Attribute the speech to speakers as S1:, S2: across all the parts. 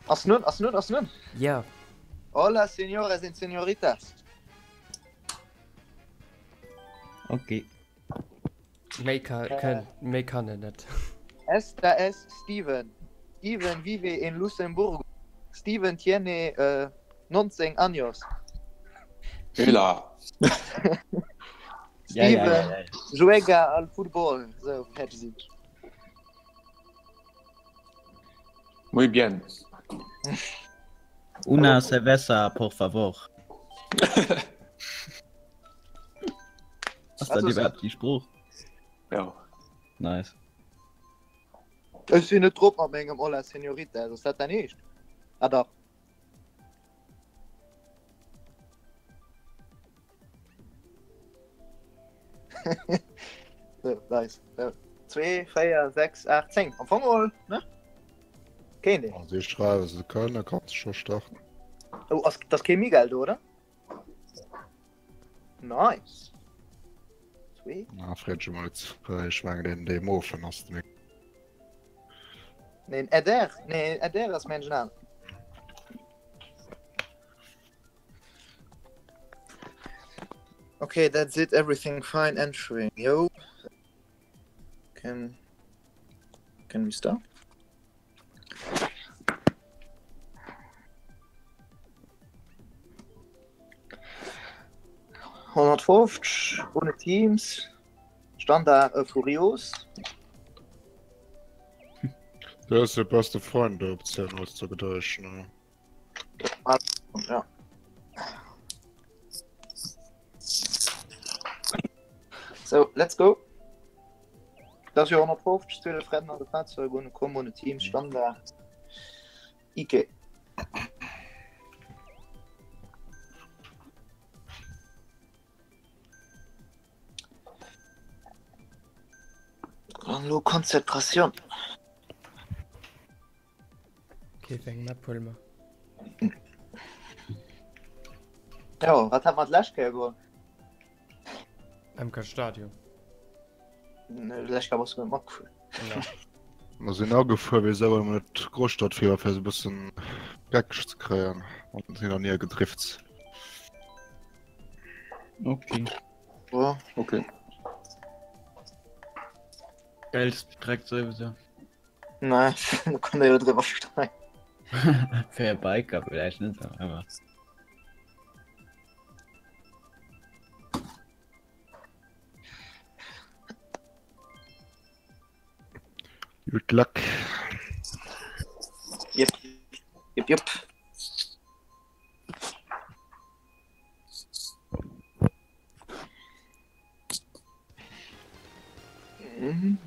S1: As nun.
S2: Ja.
S1: Hola, señores und señoritas.
S3: Okay.
S2: Mehr kann er nicht.
S1: Esta es Steven. Steven vive en Luxemburgo. Steven tiene 19 años.
S4: Hela.
S1: Steven juega al fútbol. So, hätte sie.
S4: Muy bien.
S3: Una cerveza, por favor. Hast du
S1: Also,
S3: überhaupt die Spruch?
S4: Ja.
S3: Nice.
S1: Ich bin nicht drauf mit meinem Hola, señorita. Das hat er nicht. Ah, doch. So, nice. 2, 4, 6, 8, 10. Am Fangol, ne? Keine.
S5: Also ich schreibe, sie können, dann kannst du schon starten.
S1: Oh, das ist Chemiegeld, oder? Nice. 2.
S5: Na, Fred, schon mal jetzt, ich meine den Demo von hast du mir.
S1: Nee, Eder ist mein Name. Okay, that's it. Everything fine. Entering. Yo. Can we start? ...150, ohne Teams, Standard Furios.
S5: Du hast der beste Freund der Option auszugedeutscht, ne?
S1: Ja. So, let's go. Das ist ja 150, zwei Fremden an der Fahrzeuge ohne Kommen, ohne Teams, Standard. Ike. Hallo, Konzentration.
S2: Okay, fängt mal Pulmer.
S1: Ja, was hat man Lashka gewonnen?
S2: MK Stadion.
S1: Lashka was gemacht.
S2: Ja.
S5: Wir sind auch gefahren, wir selber mit Großstadtfieber für so ein bisschen Gag zu kreieren. Und sind noch nie getrifft.
S3: Okay.
S1: Ja.
S4: Okay.
S3: Geld direkt sowieso.
S1: Nein, da kann der ja drüber streiten.
S3: Für ein Biker vielleicht nicht, aber.
S5: Good luck.
S1: Yep. Mhm.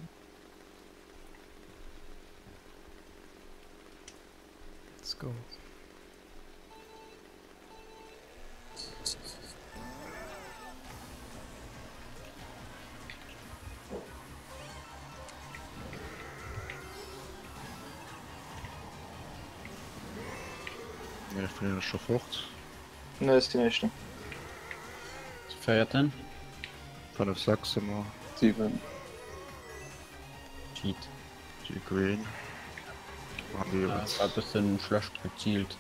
S2: Let's go.
S5: Ja, ich bin ja schon fort.
S1: Ne, ist die nächste.
S3: Feiert denn?
S5: 5, 6 immer.
S4: 7.
S3: Cheat.
S5: Die Green. Machen die
S3: Ja,
S5: jetzt.
S3: war ein bisschen schlecht gezielt.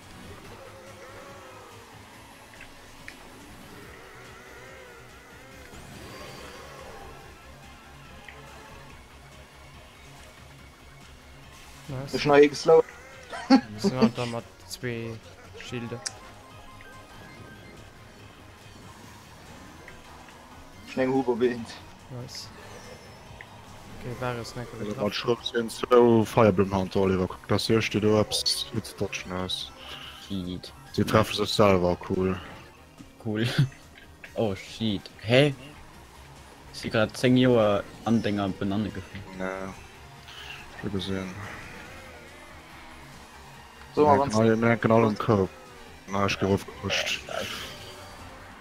S1: Das
S2: Nice.
S1: ist neu geslow.
S2: Wir sind da mal 2 Schilde.
S1: Schnell Huber bedient.
S2: Nice. Okay, war es nicht
S5: Also, man
S2: getroffen.
S5: schreibt sind so Fireblum-Hunter, Oliver. Guck, das erste, du hast mit Dodgen aus.
S3: Cheat.
S5: Die treffen sich selber, cool.
S3: Cool. Oh shit. Hä? Ich sehe gerade 10 Jahre Anhänger beieinander gefunden.
S5: Ja. Schon gesehen.
S1: So, aber
S5: Ja, genau im Kopf. Na, ich geh raufgepusht.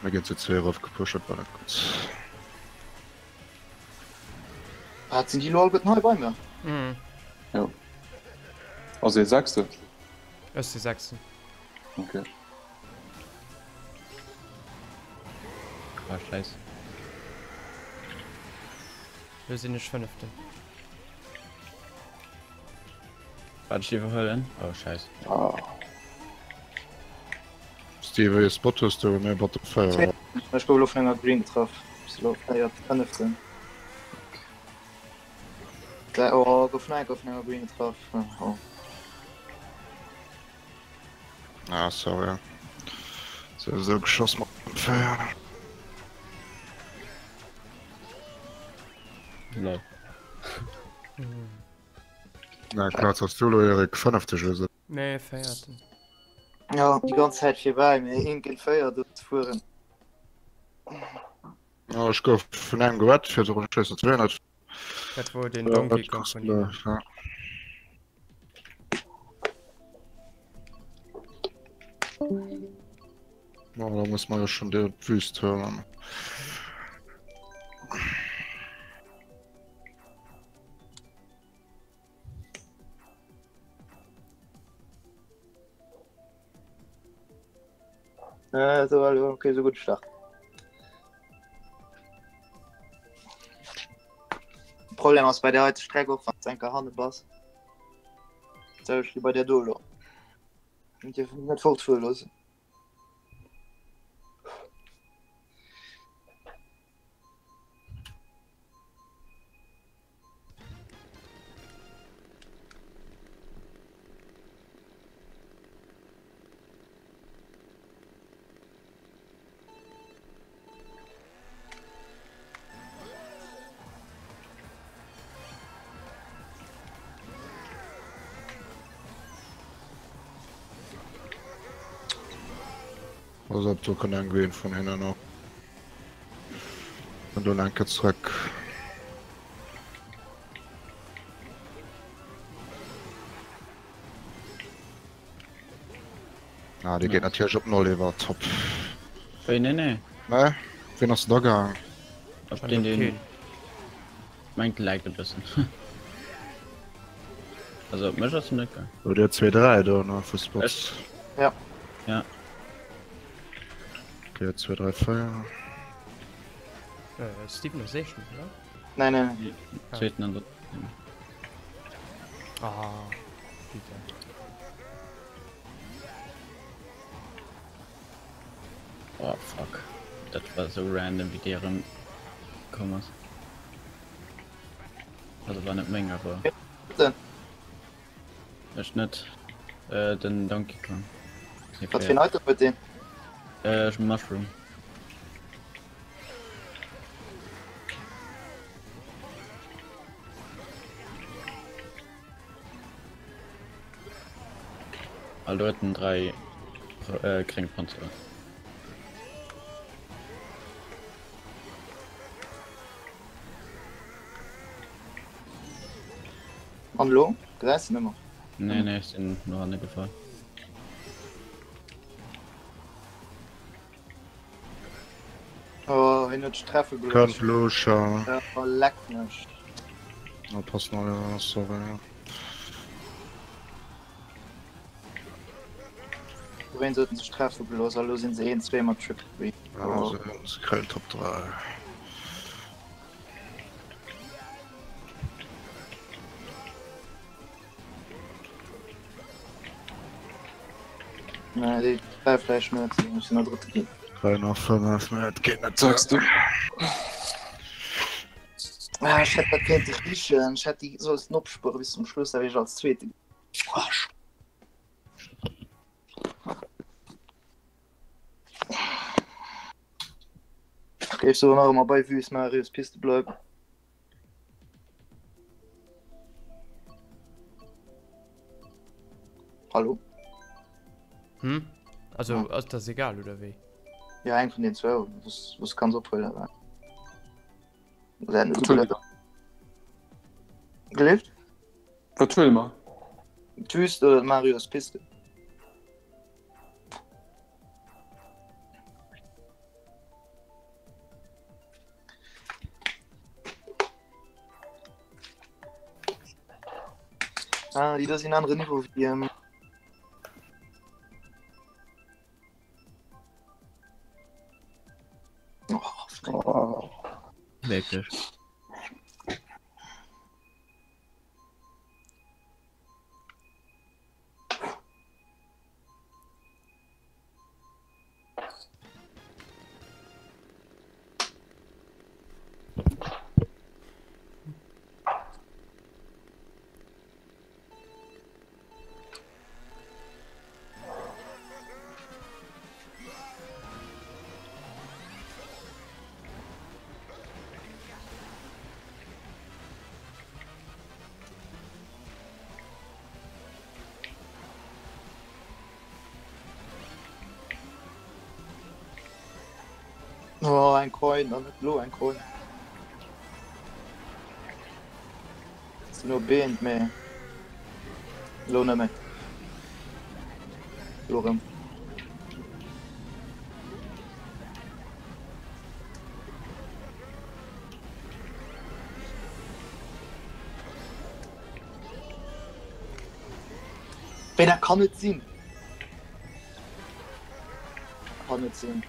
S5: Mir geht's jetzt wieder raufgepusht, war nicht gut.
S1: sind die Leute neu bei mir?
S2: Mhm.
S4: Ja. Also jetzt sagst du.
S2: Das ist die 6.
S4: Okay.
S3: Ah, scheiße.
S2: Wir sind nicht 5.
S3: Warte, ich die verhüllen? Oh, scheiße.
S4: Ah,
S5: Steve Spot hast du mir Butterfeuer.
S1: Ich go auf enger Green getroffen. Ja, 15. Oh, go Fneig auf enger Green getroffen. Oh.
S5: Ah, sorry. So geschossen mit dem Feuer.
S3: Lol.
S5: Na klar, das hast du Erik 50 Schüsse.
S2: Nee, feierten.
S1: Ja, die ganze Zeit hier bei mir. Hinken Feuer dort fuhren.
S5: Ja, ich go von einem Gewett für so eine Schüsse 200.
S2: Das wo den Donkey Kong von ihm.
S5: Ja. Ja, da muss man ja schon die Wüste hören.
S1: So, also, okay, so gut Start. Problem ist bei der heute Strecke auch von Zenker Handbass. So, ich bei der Dolo. Und die nicht fortführlos.
S5: Also du kann angehen von hinten noch. Und dann ein zurück. Ah, die geht natürlich auf Null über top.
S3: Hey, nee.
S5: Ne? Wen hast du da gegangen?
S3: Auf
S2: Von
S3: den,
S2: okay.
S3: den. Mein Like ein bisschen. Also, mich hast du nicht gegangen.
S5: Oder 2-3 da noch für Spots.
S3: Echt?
S1: Ja.
S3: Ja.
S5: Okay, 2-3 Feuer.
S2: Stevenization, oder?
S1: Nein, nein.
S3: Zweiten an der.
S2: Ah, bitte.
S3: Oh, fuck. Das war so random, wie deren kommen. Also war nicht Menge, aber.
S1: Bitte.
S3: Ist nicht. Den Donkey Kong.
S1: Was für ein Auto mit dem?
S3: Mushroom. Also hatten 3 Kringpanzer.
S1: Am Lo? Greis immer.
S3: Nee, nee, sind nur eine Gefahr.
S1: Oh, in der Treffe
S5: Kein Fluscher.
S1: Ja, leck nicht.
S5: Da passt noch ja, sorry. Ja.
S1: Wen sollten sich treffen bloß, also sind sie 2-mal Trip.
S5: Also, das ist kein Top 3.
S1: Nein, die 3 Fleisch nicht, die müssen noch dritte gehen.
S5: 3 nach 5, das geht nicht.
S4: sagst du?
S1: Ah, ich hätte das Kind nicht riechen, ich hätte die so als Nopspur bis zum Schluss, aber ich als Zweite. Okay, ich so noch mal bei Wüst Marius Piste bleiben. Hallo?
S2: Hm? Also, ist das egal, oder wie?
S1: Ja, ein von den 2, was kann so voll sein?
S4: Entschuldigung.
S1: Gelebt?
S4: Was will man?
S1: Wüst oder Marius Piste? Ah, die das in andere Niveau wie
S4: Oh,
S3: Wirklich.
S1: Oh, ein Coin, und nicht Blue, ein Coin. Das ist nur Band mehr. Lohne mehr. Lorem. Wenn er kann nicht ziehen. Kann nicht ziehen.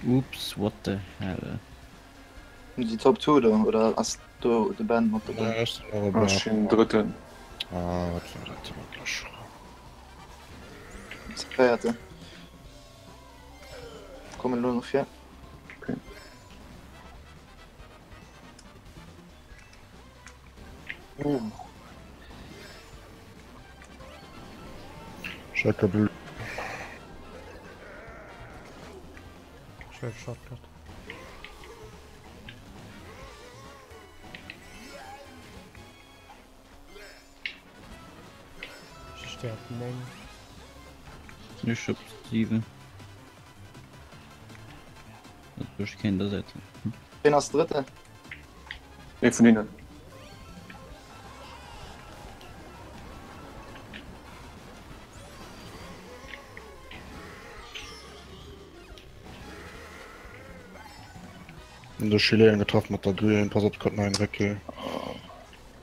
S3: Ups, what the hell?
S1: Die Top 2 da, oder hast du die Band noch dabei?
S5: Ja, ist noch
S4: Oh,
S5: aber-
S4: schön, dritten.
S5: Ah, was war das denn noch?
S1: Das Vierte. Kommen nur noch 4.
S5: Schalke Blue.
S2: Ich will Shotgun. Ich stehe auf dem Mengen.
S3: Ich hab 7. Das würde ich keinen ersetzen.
S1: Wen als Dritte?
S4: Nee, von ihnen.
S5: In der Chilean getroffen mit der Grün, pass auf, konnten einen weg.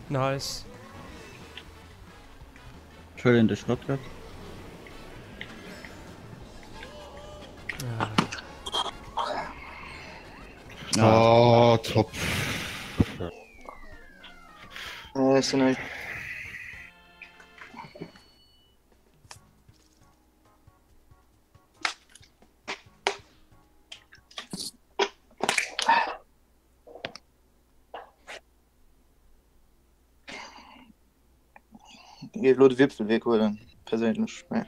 S2: Nice.
S3: Entschuldigung, der Shotgun.
S2: Ja.
S5: Ah, top.
S1: Ist ja nicht. Ich würde Wipfel wegholen, persönlich. Ja.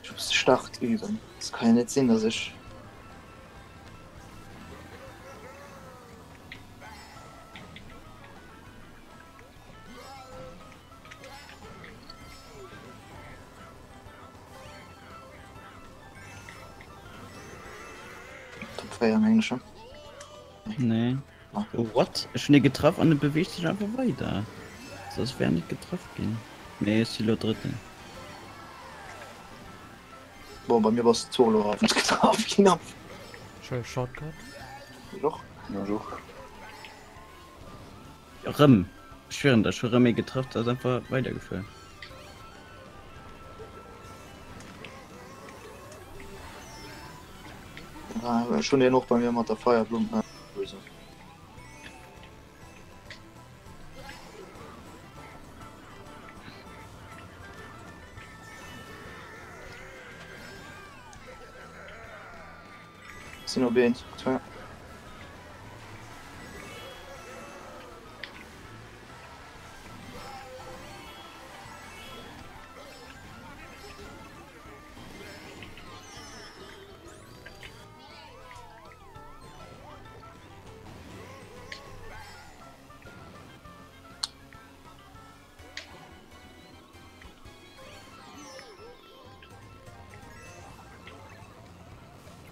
S1: Ich muss Start üben. Das kann ja nicht sein, dass ich. Top 4 am Englischen.
S3: Nee.
S1: Ah.
S3: Oh, what? Ist schon getroffen und dann bewegt sich einfach weiter. Das wäre nicht getroffen gehen. Nee, ist die dritte.
S1: Boah, bei mir war es Solo auf uns getroffen, knapp.
S2: Ich will Shotgun.
S1: Doch.
S4: Ja, so.
S3: Rem. Schwören, da schon Rem getroffen, da ist einfach weitergeführt.
S1: Ja, schon ja noch bei mir mit der Feuerblumen. Böse. Sind nur Beans. Ja.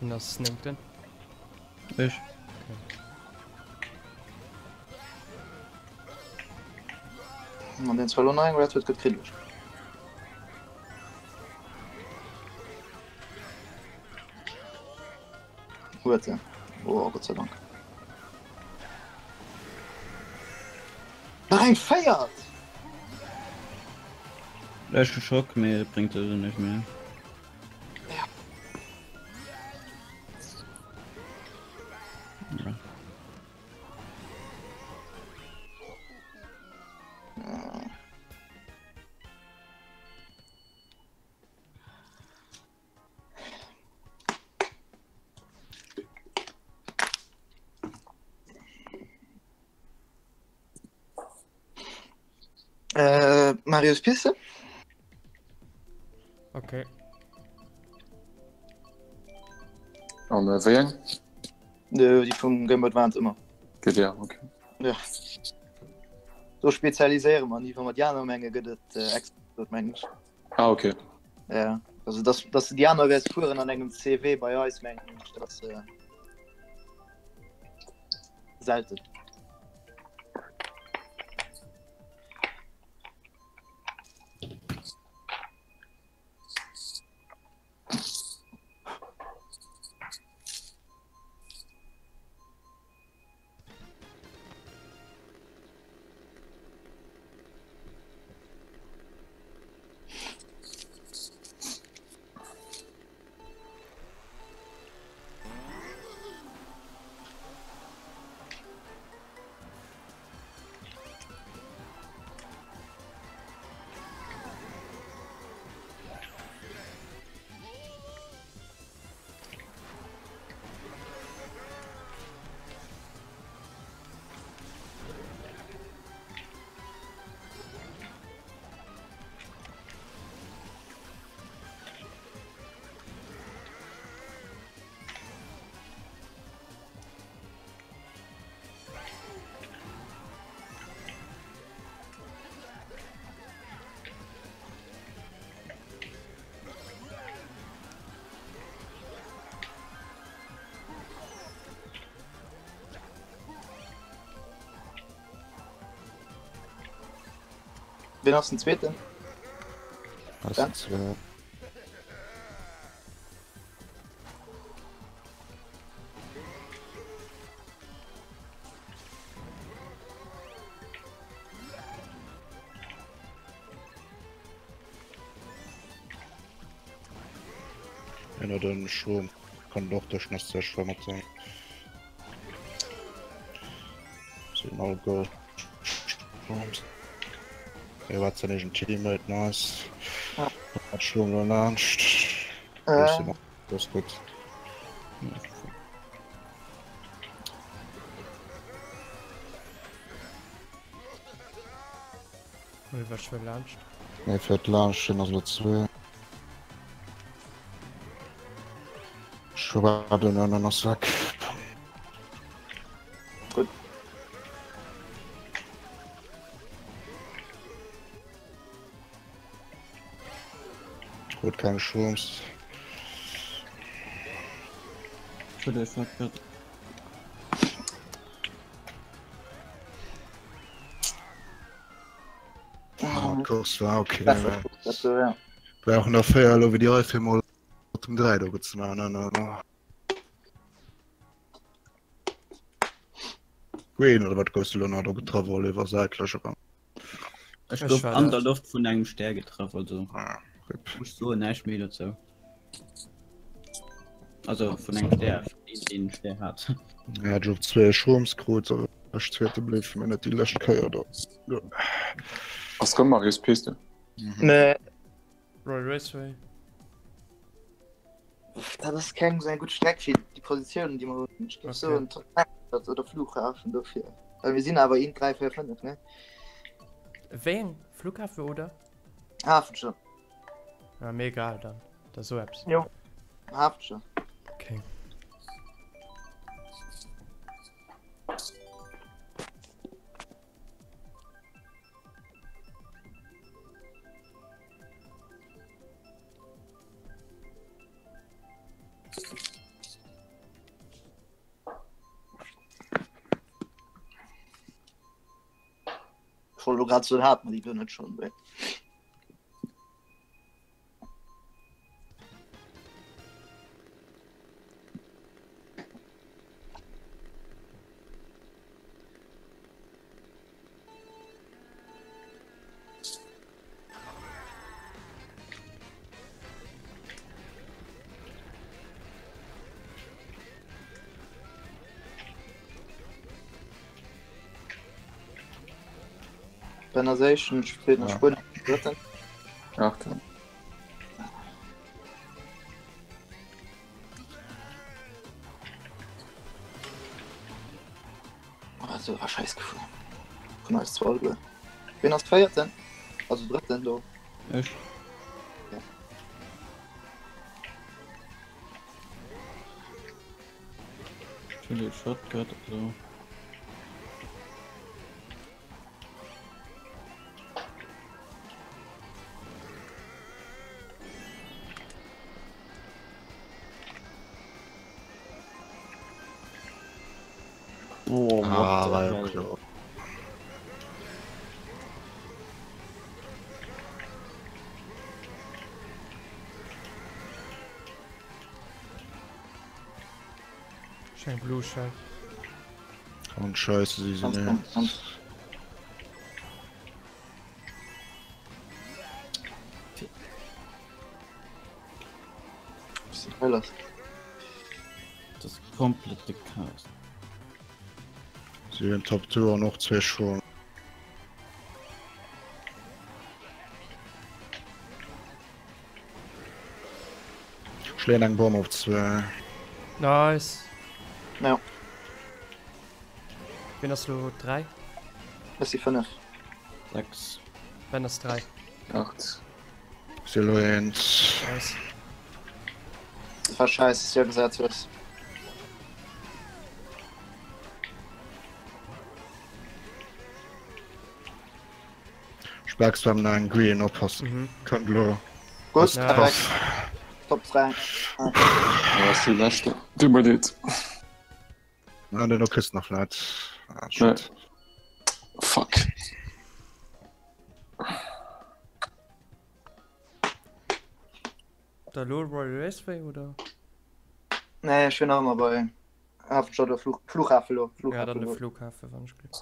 S2: Und das nimmt den.
S3: Ich.
S1: Und den 209 Red wird gekritisch. Gut, ja. Oh, Gott sei Dank. Nein, feiert!
S3: Leichte Schock, mehr bringt also nicht mehr. Ja.
S2: Marius Piste? Okay.
S4: Und wer?
S1: Die vom Gameboy waren es immer.
S4: Geht ja, okay.
S1: Ja. So spezialisieren man die von Menge gedet Mensch.
S4: Ah, okay.
S1: Ja. Also das die andere Versuren an engem CW bei euch mengen das selten. Wen hast den zweiten?
S5: Das
S1: Ja.
S5: ist, wenn er dann schon kann doch der Schnass sehr schwammer sein. So, go. Er war ja nicht ein Teammate, nice.
S1: Ja.
S5: Hat schon gelauncht. Das ist gut.
S2: Was für Lunch?
S5: Er fährt launchen, also 2. Schwade noch Sack.
S1: Gut.
S5: Gut, keine Chance.
S3: Für den Sack wird.
S5: Ah, Kurs war okay.
S1: Ja.
S5: Wir auch noch fair, wie die Reife mal zum 3 da zu machen. Queen oder was kostet Leonardo getroffen, Oliver seitlich ran.
S3: Ich
S2: Ich
S3: glaube,
S2: war
S3: an
S2: das.
S3: der Luft von einem Stern getroffen, also.
S5: Ah, RIP.
S3: Muss so nicht mehr dazu. Also von einem Stern, den Stern hat.
S5: Er hat schon 2 Schurmskreuz, aber das zweite blieb mir nicht die letzte Keier da. Ja.
S4: Was kommt Marius Piste?
S1: Ne,
S2: Roll Raceway.
S1: das ist kein so ein gut Streck für die Positionen, die man so
S2: Okay.
S1: ein Trakt oder Flughafen dafür. Weil wir sind aber ihn 3 verfindet, ne?
S2: Wen? Flughafen oder?
S1: Hafen schon.
S2: Ja, mir egal dann. Das so Apps.
S1: Jo. Hafen schon.
S2: Okay.
S1: voll grad so hat man die du nicht schon weg. Organization spielt noch
S5: Ja.
S1: Spur.
S4: Ach,
S1: Also war scheiß Gefühl. Von als 2. Wen hast feiert denn? Also 3. du.
S3: Ich.
S1: Ja.
S3: Viele Shotgun, so. Oh,
S5: Ah,
S3: what
S5: war
S3: the
S5: ja
S3: hell.
S5: klar.
S2: Schein Blue Shell.
S5: Und scheiße, sie sind
S1: Ganz,
S5: ja.
S1: ganz. Was ist denn das?
S3: Das komplette Chaos.
S5: Sie sind Top 2 noch 2 schon. Schlägt einen Baum auf 2.
S2: Nice.
S1: Ja,
S2: Wen hast du 3?
S1: was ist die 5?
S3: 6.
S2: Wenn das 3.
S4: 8.
S5: Silhouette.
S2: Nice.
S1: Das war scheiße, ist ja gesagt was.
S5: Sparks beim neuen Green aufpassen.
S2: Mhm.
S5: Kann Glow.
S1: Gut,
S2: Ja.
S1: perfekt. Top 3.
S4: Ja, das ist die letzte. Du mal das.
S5: Ah, den kriegst noch nicht. Ah, shit.
S4: Fuck.
S2: Der Low Royal Raceway oder?
S1: Nee, ich bin auch mal bei Hafen oder Flughafen.
S2: Ja, dann der Flughafen, wann ich Glück.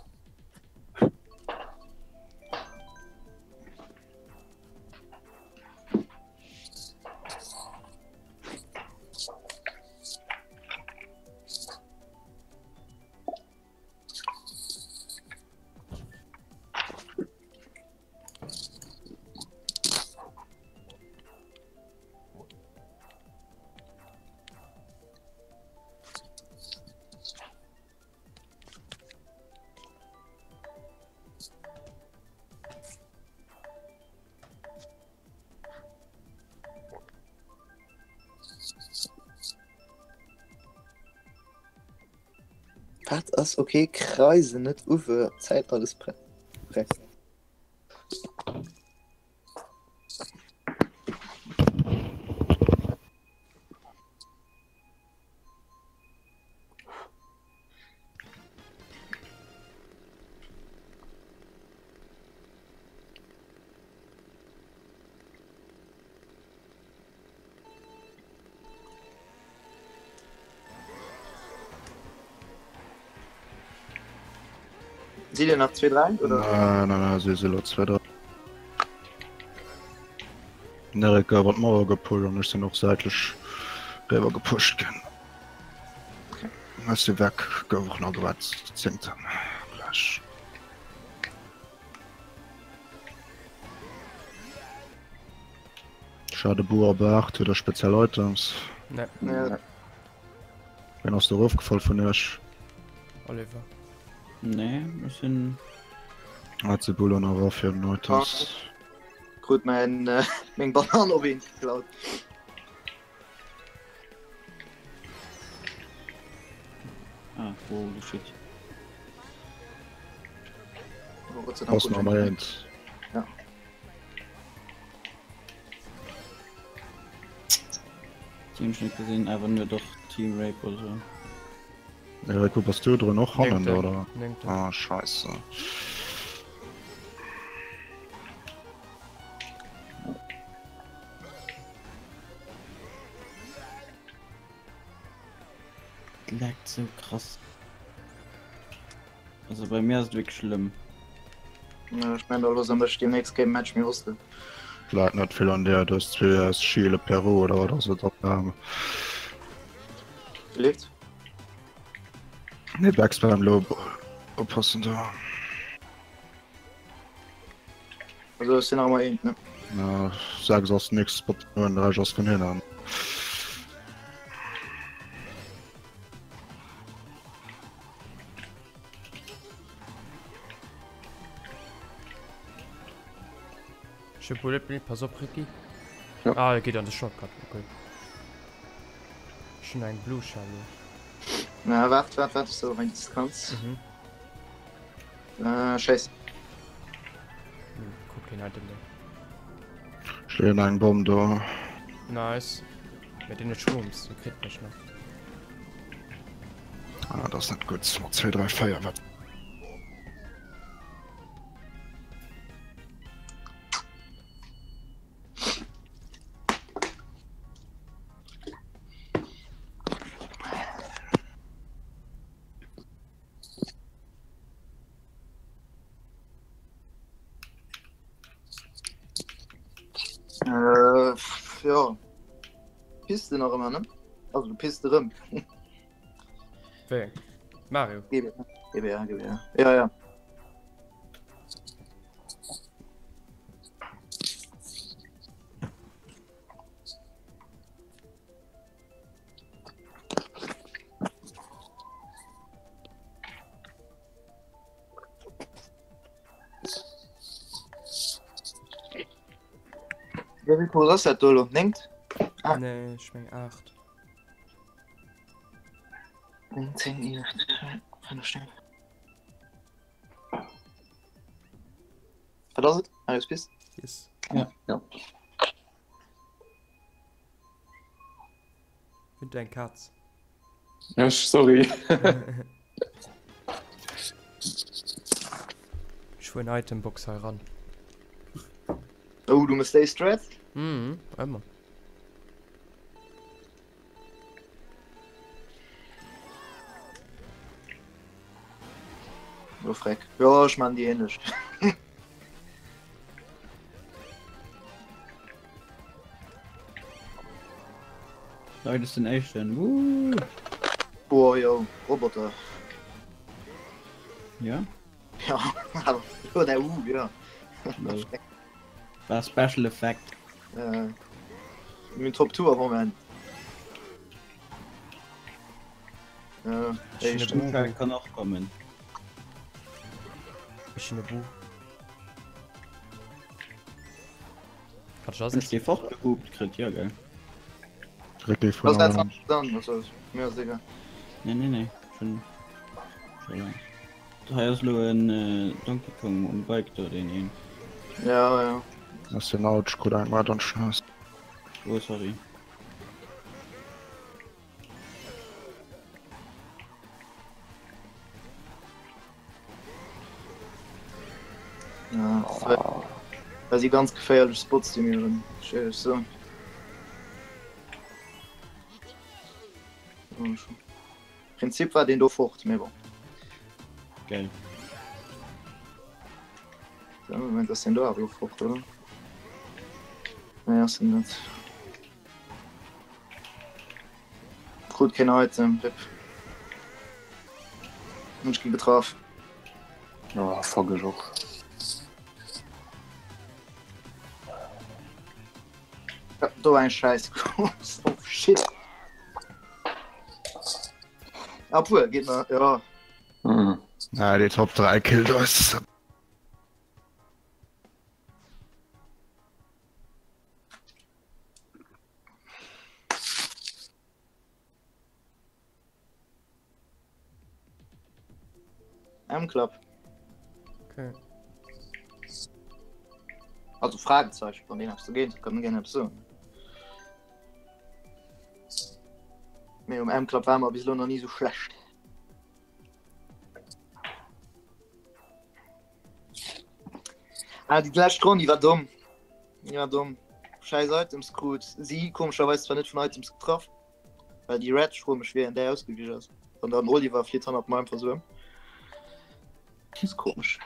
S1: Was ist okay? Kreise nicht Uwe. Zeit alles pressen. Sie dir nach 2-3 oder?
S5: Nein, sie sind 2 3. Nerika wird Mauer gepult und ich sind noch seitlich rüber gepusht gehen. Als sie weg, gehen wir noch was zinkt haben. Gleich. Schade, Buhr beacht oder Spezialitems.
S2: Ne,
S1: Ja,
S5: Wenn aus der Ruf gefallen von euch,
S2: Oliver.
S3: Nee, wir sind.
S5: hat sie Buller noch auf für den Items.
S1: gut, mein Bananen auf ihn geklaut.
S3: Ah, holy shit.
S1: Aber Gott sei Dank
S5: Was
S1: gut.
S5: noch mal eins.
S3: Teamschnitt gesehen, aber nur doch Team Rape oder so.
S5: Nerika, was du drin noch Holland
S2: Denkt er.
S5: oder?
S2: Denkt er.
S5: Ah, scheiße.
S3: leckt so krass. Also bei mir ist wirklich schlimm.
S1: Ja, ich meine, da möchte ich demnächst kein Match mehr wusste.
S5: Vielleicht nicht viel an der, das für Chile, Peru oder so drauf haben.
S1: Liegt?
S5: Ne, Backs beim Lob. Oppassen da.
S1: Also, das sind auch mal ne?
S5: Ja, sag sonst nichts, Spot nur in 3 Schuss von hinten.
S2: Bullet Bill, pass auf, Ricky.
S4: Ja.
S2: Ah, er geht an den Shortcut, okay. Schon ein Blue Shell.
S1: Na, warte, so, wenn du das kannst. Scheiße.
S2: Guck ihn halt immer.
S5: Stehen einen Bomb da.
S2: Nice. Mit den Shrooms, du kriegst mich noch.
S5: Ah, das ist nicht gut. 2, 3 Feuerwehr.
S1: Ja. Piste noch immer, ne? Also, du Piste rum.
S2: Wer? Mario.
S1: GBR. Ja. Wie cool ist das, Dolo? Denkt? Ah.
S2: Nee, ich mein 8.
S1: 10 Uhr. Schnell. Was ist das? Alles bist?
S2: Yes.
S4: Ja.
S2: Mit dein Katz.
S4: Ja, sorry.
S2: Ich will eine Itembox heran.
S1: Oh, du musst stay straight?
S2: Immer.
S1: Oh, Freck. Ja, ich meine die ähnlich.
S3: Leute, das sind echt schön.
S1: Boah, yo, Roboter.
S3: Ja?
S1: Ja, oh, der ja.
S3: Lol. War Special Effect.
S1: Mit Top Tour Moment. Ja,
S2: Schöne
S1: stimmt.
S2: Buch.
S3: Kann auch kommen.
S2: Ich in der Buch. Kannst du das
S3: Ich
S2: nicht?
S3: geh fortgehupt, kriegt ja geil.
S5: Richtig
S1: Was
S5: von
S1: ist
S5: einem.
S1: dann? Also, mir ist egal.
S3: Nee. Schon lang. Da hast du ein Donkey Kong und Bike da den ihn.
S1: Ja.
S5: Das ist den Autsch, gut einmal dann Scheiß.
S3: Oh, sorry.
S1: Ja, weil sie ganz gefährliche Spots, die mir drin. Schön, so. Prinzip war den do fort, mir bon.
S3: Geil.
S1: Ja, Moment, das sind da fort, oder? Ja, sind das. Gut, keine Item, Rip. Und ich bin betroffen.
S4: Ja, fuck ich auch.
S1: Ja, da war ein Scheiß. Oh shit. Obwohl, geht noch, ja.
S4: Mhm.
S5: Ja, die Top 3 Kill, das.
S1: M-Club.
S2: Okay.
S1: Also Fragezeichen, von denen hast du gehen, kann man gerne so. Mir M-Club war mal bislang noch nie so schlecht. Ah, die letzte Runde, die war dumm. Ja, dumm. Scheiß Items gut. Sie komischerweise zwar nicht von Items getroffen. weil die Red Strom schwer in der ausgewiesen ist. Und dann Oliver 400 Mal versuchen. Das ist komisch.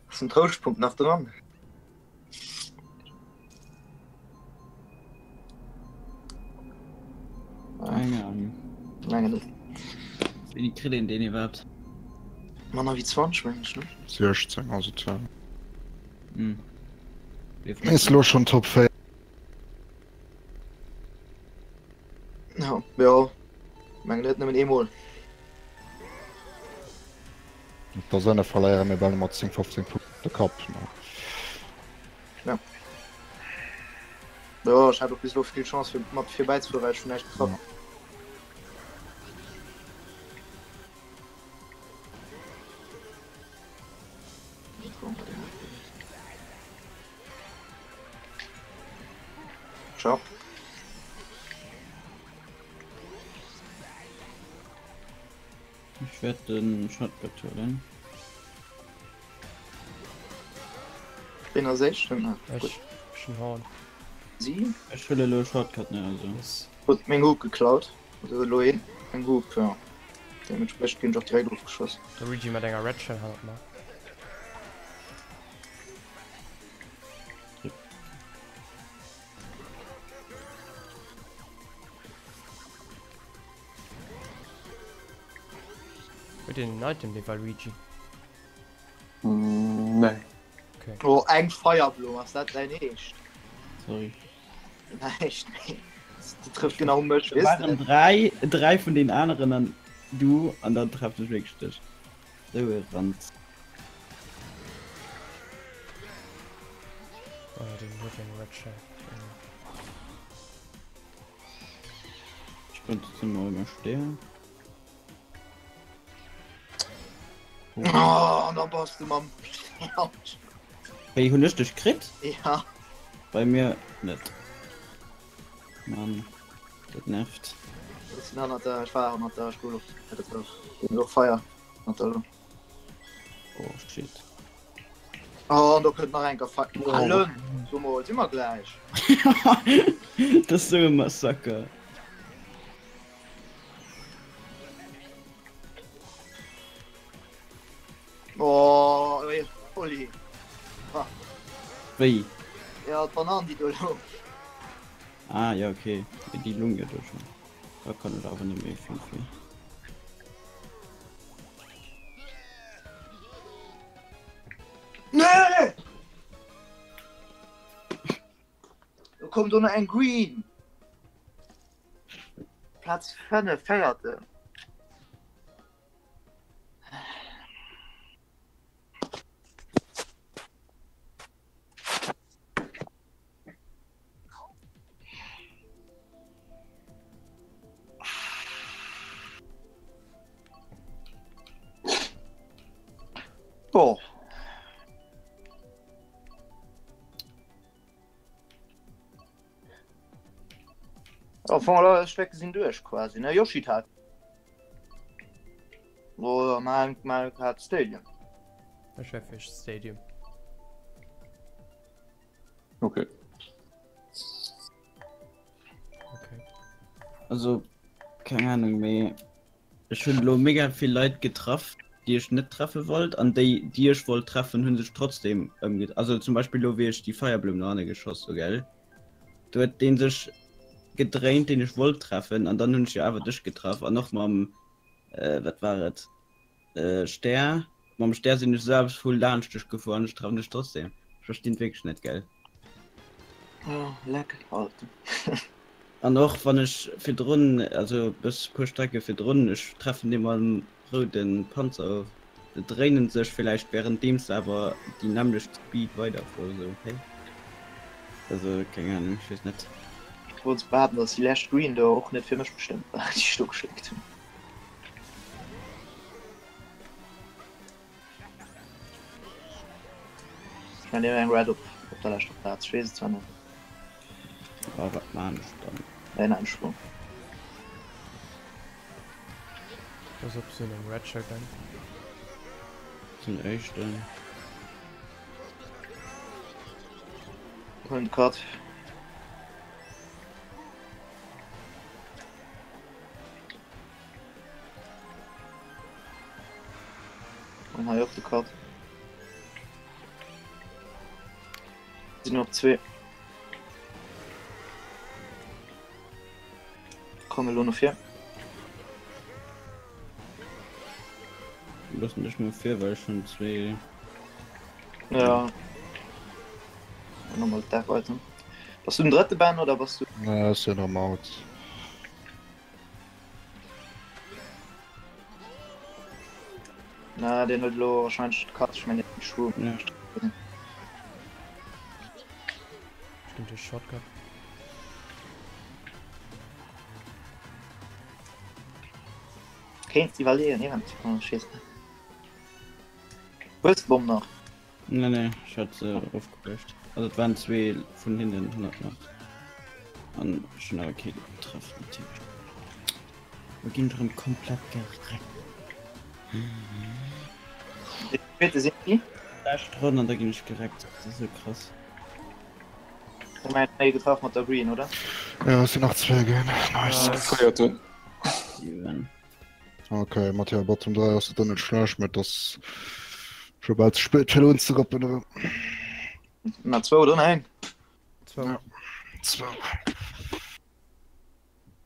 S1: Das ist ein Tauschpunkt nach dran.
S3: Keine Ahnung.
S1: Lange nicht.
S3: Wie die Krille in den ihr habt.
S1: Mann, wie 20 Menschen, ne?
S5: 16 also
S3: Hm.
S5: ist los schon top 4
S1: Ja, ja. Man nicht nur mit E-Mol.
S5: da seine verleiere mir bei 10 15 Punkte Kap
S1: Ja, ich hatte bis so viel Chance für Mod 4 beizureichen, schon echt getroffen. Ciao.
S3: Ich werde den Shotgun holen.
S1: Bin er 6, stimmt. Ja. Gut.
S2: Schon Horn.
S1: Sie?
S3: Ich will den Shotgun, ne, also.
S2: Das
S1: Gut, mein Hub geklaut. Also Loen, mein Hub, ja. Dementsprechend bin ich auch direkt aufgeschossen.
S2: der Luigi mit einer Red Shell hat mal. Mit den Item, die war Luigi.
S4: Nee.
S2: Okay.
S1: Oh, ein Feuerblumen, was das denn echt?
S3: Sorry.
S1: Nein, echt nicht. Die trifft genau mich,
S3: Es waren drei von den anderen an du, und dann trefft es wirklich dich. So gerannt.
S2: Oh, den Red Shell.
S3: Ich könnte zum Morgen stehen.
S1: Oh, da brauchst du mal.
S3: Hey, ich dich krit?
S1: Ja.
S3: Bei mir nicht. Mann, das nervt.
S1: Das ist noch da, ich war noch da, ich bin noch Feuer.
S3: Oh shit.
S1: Oh, und da könnte noch ein Kaffee. Hallo, so mal, sind wir gleich.
S3: Das ist so ein Massaker.
S1: Oh, ey, Oli.
S3: Wie?
S1: Ja, Bananen, die du lo.
S3: Ah, ja, okay. Die Lunge durch. Da kann ich aber nicht mehr viel.
S1: Nee! Da kommt doch noch ein Green. Platz 5, feierte. Oh. Ja, von aller Strecke sind durch quasi, ne? Yoshi-Tag. Oder Mario Kart Stadium.
S2: Das wäre Fish Stadium.
S4: Okay.
S2: Okay.
S3: Also, keine Ahnung mehr. Ich schon mega viel Leute getroffen, die ich nicht treffen wollte, und die ich wollte treffen, haben sich trotzdem also zum Beispiel lo, wie ich die Feuerblumen noch nicht geschossen, so, gell? Du hat den sich gedreht, den ich wollte treffen, und dann habe ich einfach dich getroffen, und noch mal am was war das? Stern. Am Stern sind ich selbst voll Lahnstich gefahren, ich treffe dich trotzdem. Ich verstehe wirklich nicht, gell?
S1: Ja, lecker, Alter.
S3: Und noch wenn ich für drinnen, also bis pro Strecke für drinnen, ich treffe den roten Panzer auf. Die drehen sich vielleicht während dem aber dynamisch Speed weiter vor, so, okay? Also, keine Ahnung, ich weiß nicht.
S1: Ich wollte behaupten, dass die Last Green da auch nicht für mich bestimmt war, die Stück geschickt. Ich meine, der Red auf der letzten Platz, ich weiß es zwar nicht.
S3: Aber man dann.
S1: Nein, Sprung.
S2: Was ob so einen Red Shell dann?
S3: Zum Echten.
S1: Und Karte. Und habe ich auch die Karte. Sind noch 2. Kommen wir nur noch 4.
S3: Das nicht nur 4, weil schon 2.
S1: Ja. Nochmal der weiter. Was du den dritten Band oder was du?
S5: Na, ist ja normal.
S1: Na, den hat lo wahrscheinlich Karte, ich meine nicht Schuhe.
S3: Ja.
S2: Stimmt, der Shotgun.
S1: Kennst die Valier, ne? Oh, scheiße. Willst du Bomben noch?
S3: Nee, ich hatte sie aufgelöscht. Also es waren 2 von hinten 100 noch. Und schon aber okay getroffen natürlich. Wir gehen drin komplett gereckt.
S1: Bitte sind die?
S3: Da ist drin und da ging ich direkt. Das ist so krass.
S1: Ich meine, getroffen mit der Green, oder?
S5: Ja, es sind noch 2 gehen. Nice.
S4: Feierte.
S3: Steven.
S5: Okay, Matthias Bottom 3 hast du dann nicht schlecht mit das. Schon bald spät für uns zu ruppen.
S1: Na, 2 oder nein?
S2: 2.
S5: Ja. 2.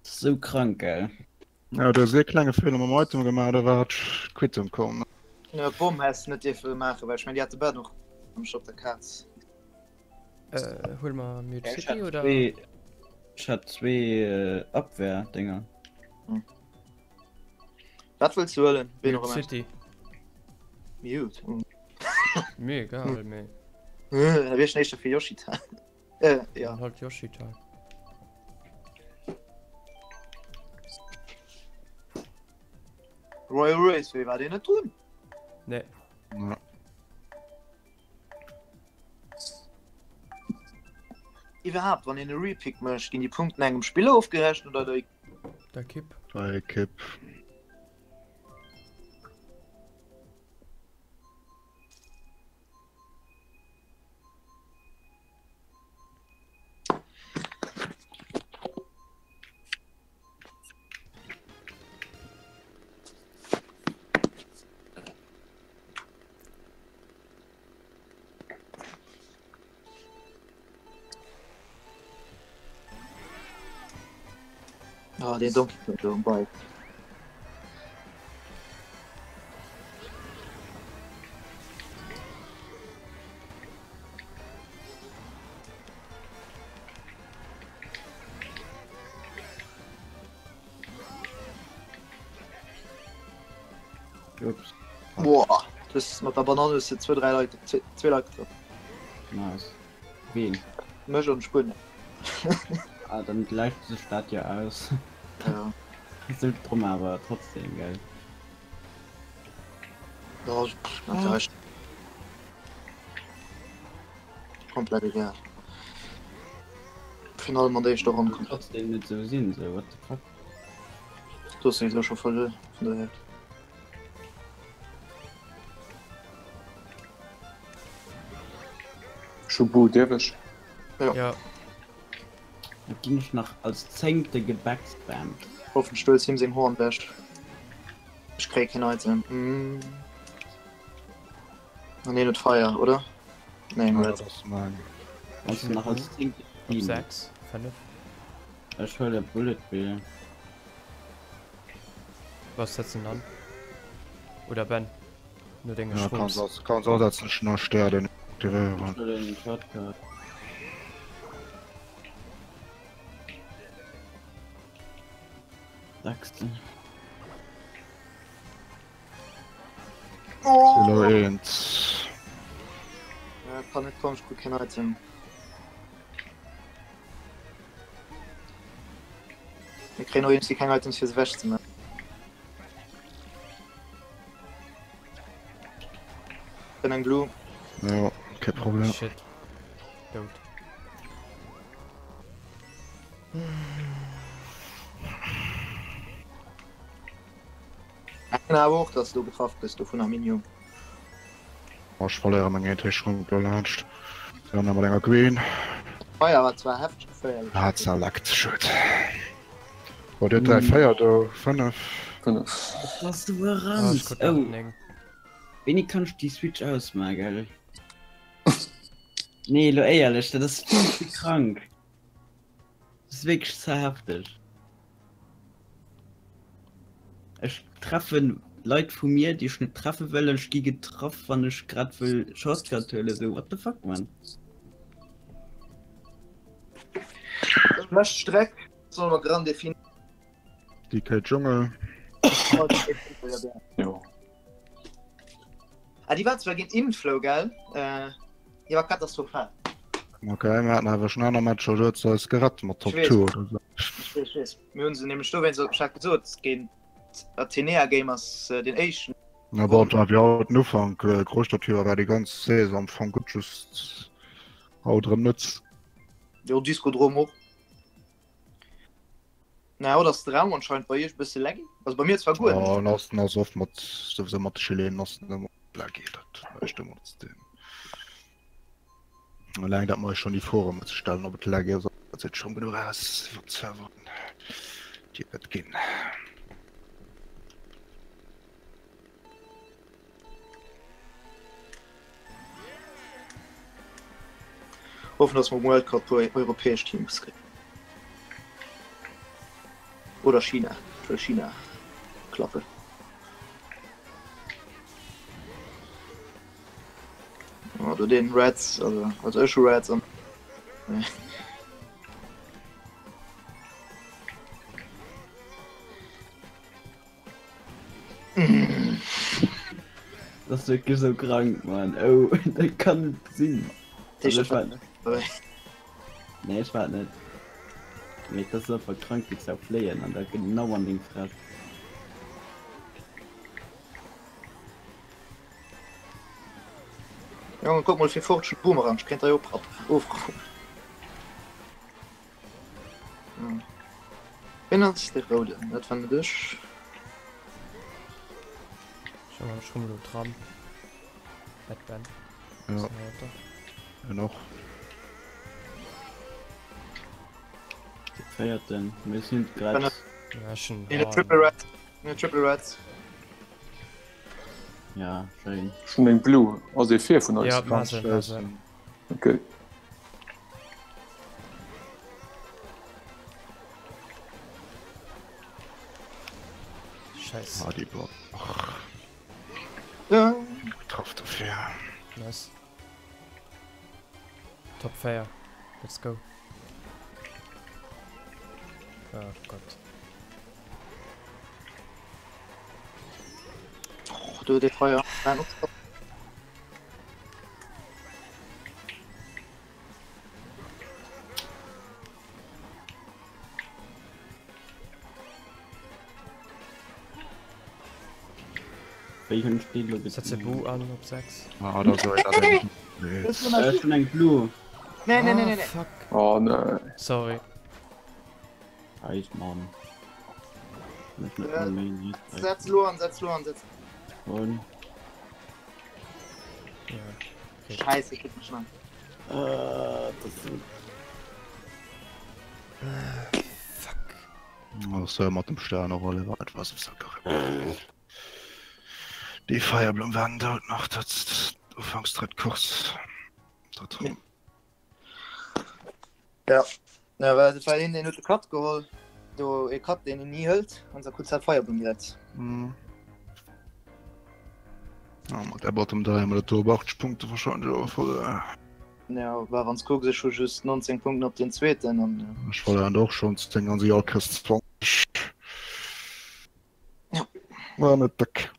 S3: So krank, gell?
S5: Ja, der sehr kleine Fehler am heute gemacht, da war Quittung kommen.
S1: Ja, Bomben hast du nicht dir viel machen, weil ich meine, die hatte Bad noch am Shop der Katz.
S2: Hol mal Mute
S3: Ich
S2: City oder?
S3: hatte 2 Abwehr-Dinger.
S1: Was willst du wollen? Wen noch
S2: Mute
S1: immer?
S2: City.
S1: Mute.
S2: Mir egal, mir.
S1: Da wirst du nicht für Yoshita.
S2: Ja.
S1: Ja.
S2: Halt Yoshita.
S1: Royal Race, wie war der nicht drin?
S2: Ne.
S5: Ja.
S1: Überhaupt, wenn ihr eine Repick möchtet, gehen die Punkte in einem Spiel aufgerechnet oder durch.
S2: Da Kipp.
S5: 3 Kipp.
S1: Ah, den Donkey Kong bei.
S3: Ups.
S1: Boah, das mit der Banane ist jetzt 2 Leute drin.
S3: Nice. Wen?
S1: Möchte und Spinne.
S3: Ah, dann gleicht diese Stadt ja aus.
S1: Ja.
S3: Sind drum, aber trotzdem, geil.
S1: Ja, das heißt. Komplett egal. Final man ist doch ankommen.
S3: Trotzdem nicht so sehen, so, what the fuck?
S1: Du hast nicht schon voll von der.
S4: Schubu, Devish.
S2: Ja.
S3: Da ging ich noch als 10. gebackspammt.
S1: Auf den Stolz ihm sein Horn wäscht. Ich krieg kein Item. Ne, nicht Fire, oder? Ne,
S5: Ja,
S1: Red.
S5: das mein.
S3: Also noch als 10.
S2: Auf 6. 5.
S3: Ich höre der Bullet Bill.
S2: Was setzen dann? Oder Ben? Nur den
S5: Ja,
S2: Geschwungs.
S5: kannst du aussetzen, schnell sterben. Die
S3: Ich
S5: Röhre.
S3: höre den Shotgun. Sagst du?
S5: Kilo 1.
S1: Ja, kann nicht kommen, ich krieg kein Item. Ich krieg noch irgendwie kein Items fürs Wäschzimmer. Ich bin ein Glue.
S5: Ja, kein Problem.
S2: Shit. Tot.
S1: Genau, auch, dass du getroffen bist, du von Arminium.
S5: Ich verliere meine Tischung gelatscht. Dann haben wir länger gewesen.
S1: Feuer war zwar heftig gefeuert.
S5: Hat zerlackt, schuld. Und der 3 feiert, 5.
S3: Was du
S2: Oh, ich
S3: ranst?
S2: guck
S3: Oh,
S2: nach
S3: wenig kannst du die Switch ausmachen, gell? Nee, lo ehrlich, das ist viel zu krank. Das ist wirklich sehr heftig. Ich treffe Leute von mir, die ich nicht treffen will, und ich gehe getroffen, wenn ich gerade will Shortcut höre, so, what the fuck, man?
S1: Ich möchte Streck, so wir gerade definieren.
S5: Die kein Dschungel.
S4: Ja.
S1: Ah, die war zwar gegen Inflow, gell? Die war katastrophal.
S5: Okay, wir hatten aber schon einer Match, oder jetzt als gerettet mit Top
S1: Ich weiß.
S5: 2 oder so.
S1: Ich weiß. Wir haben sie nämlich nur, wenn sie gesagt so, es gehen Athenea Gamers den Asian.
S5: Aber da wir auch nur von Großstadttür war die ganze Saison von gut just haut drin nützt.
S1: Ja, Disco drum auch. Na, das Raum anscheinend bei ihr ein bisschen laggy. Also bei mir zwar gut.
S5: Ja, und hast du oft mit sowieso mit Chilen hast du immer geht das stimmt uns den. Allein da mal schon die Forum zu stellen, ob es laggy ist, das jetzt schon genug ist für 2 Wochen. Die wird gehen.
S1: Hoffen, dass wir World Cup bei europäischen Teams kriegen. Oder China. Für China. Klappe. Oder den Reds, also ich Reds und.
S3: Das ist wirklich so krank, man. Oh, das kann nicht sein. Also, ich weiß nicht. Nee, ich weiß nicht. Nee, das ist einfach krank, wie zu fliehen, und da genau an den Fress.
S1: Ja, und guck mal, wie fortschen Boomerang, ich kennt da auch aufkommen. Bin das der Rode, das fand ich.
S2: Schau mal, Schrummel und Tram. Batman.
S5: Ja, ja noch.
S3: Die feiert denn. Wir sind gerade.
S2: Ja, schon.
S1: In der Triple Reds. In der Triple Reds.
S3: Ja, schön.
S4: Schon den Blue. Also die 4 von euch.
S2: Ja,
S5: Ganz
S2: Masse,
S5: schlecht.
S2: Masse.
S4: Okay.
S2: Scheiße.
S5: Ah, die Block.
S1: Ja.
S5: Getroffen dafür.
S2: Nice. Top Fair. Let's go. Oh Gott.
S1: Oh, du, der Feuer. Nein, ups.
S3: Welchen Spiel du bist?
S2: Setze Bu an auf 6.
S5: Ah, da soll ich das nicht. Nee.
S1: Das ist wunderschön.
S3: Schon ein Blue.
S1: Nee.
S2: Fuck.
S4: Oh nein.
S2: Sorry.
S3: Eismann. Mit
S1: Ja.
S3: einer Armee
S1: Setz Luan.
S3: und
S2: Ja.
S1: Scheiße, ich krieg mich schon.
S3: das ist
S2: Fuck.
S5: So mit dem Sternenrolle war etwas im Sack. Die Fireblum werden dort noch das Anfangstritt kurz.
S1: Ja. Ja, weil das war in den Cut geholt. Du, ich hab den nie hält. Und so kurz hat Feuerblumen jetzt.
S5: Ja, mit der Bottom 3 mit der Tour 80 Punkte wahrscheinlich auch voll.
S1: Ja, war uns gucken, schon just 19 Punkte auf den zweiten. Und,
S5: Ich wollte dann doch schon denken an sie auch Christ 20.
S1: Ja.
S5: War nicht weg.